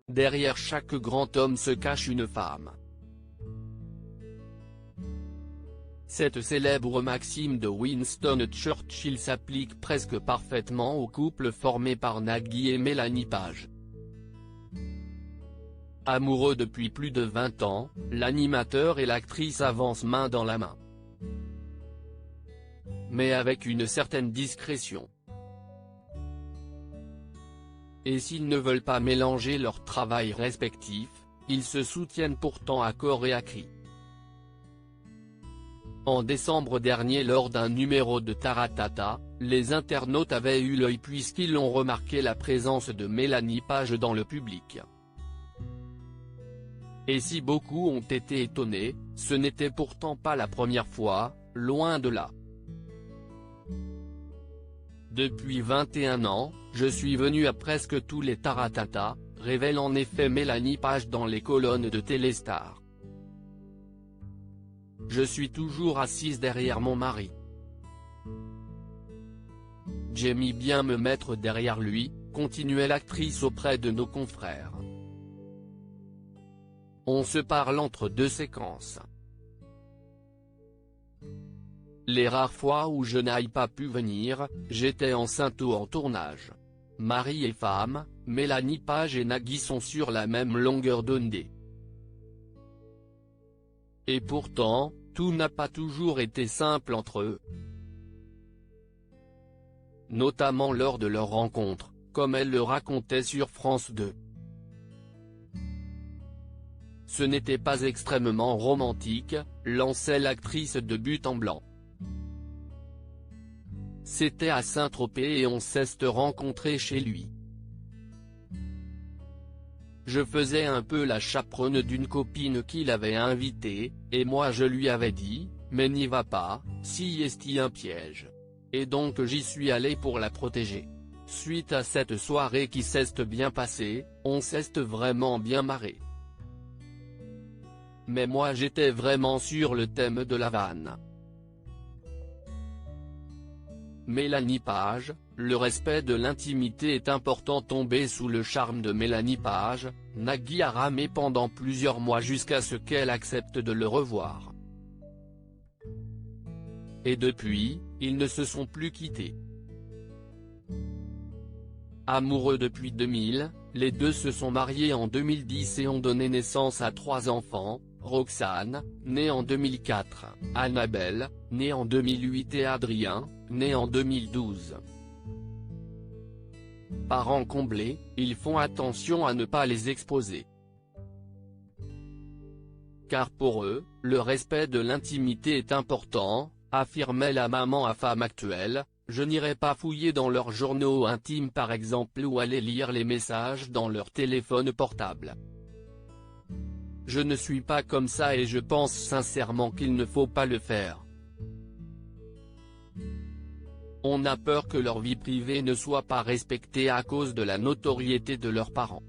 derrière chaque grand homme se cache une femme. Cette célèbre maxime de Winston Churchill s'applique presque parfaitement au couple formé par Nagui et Mélanie Page. Amoureux depuis plus de 20 ans, l'animateur et l'actrice avancent main dans la main. Mais avec une certaine discrétion. Et s'ils ne veulent pas mélanger leurs travails respectifs, ils se soutiennent pourtant à corps et à cri. En décembre dernier, lors d'un numéro de Taratata, les internautes avaient eu l'œil puisqu'ils ont remarqué la présence de Mélanie Page dans le public. Et si beaucoup ont été étonnés, ce n'était pourtant pas la première fois, loin de là. Depuis 21 ans, je suis venu à presque tous les Taratata, révèle en effet Mélanie Page dans les colonnes de Téléstar. Je suis toujours assise derrière mon mari. J'aime bien me mettre derrière lui, continuait l'actrice auprès de nos confrères. On se parle entre deux séquences. Les rares fois où je n'ai pas pu venir, j'étais enceinte ou en tournage. Mari et femme, Mélanie Page et Nagui sont sur la même longueur d'onde. Et pourtant, tout n'a pas toujours été simple entre eux. Notamment lors de leur rencontre, comme elle le racontait sur France 2. Ce n'était pas extrêmement romantique, lançait l'actrice de but en blanc. C'était à Saint-Tropez et on s'est rencontrés chez lui. Je faisais un peu la chaperonne d'une copine qui l'avait invitée, et moi je lui avais dit, mais n'y va pas, si est-y un piège. Et donc j'y suis allé pour la protéger. Suite à cette soirée qui s'est bien passée, on s'est vraiment bien marré. Mais moi j'étais vraiment sur le thème de la vanne. Mélanie Page, le respect de l'intimité est important. Tombé sous le charme de Mélanie Page, Nagui a ramé pendant plusieurs mois jusqu'à ce qu'elle accepte de le revoir. Et depuis, ils ne se sont plus quittés. Amoureux depuis 2000, les deux se sont mariés en 2010 et ont donné naissance à 3 enfants, Roxane, née en 2004, Annabelle, née en 2008 et Adrien, né en 2012. Parents comblés, ils font attention à ne pas les exposer. Car pour eux, le respect de l'intimité est important, affirmait la maman à Femme Actuelle. Je n'irai pas fouiller dans leurs journaux intimes par exemple ou aller lire les messages dans leur téléphone portable. Je ne suis pas comme ça et je pense sincèrement qu'il ne faut pas le faire. On a peur que leur vie privée ne soit pas respectée à cause de la notoriété de leurs parents.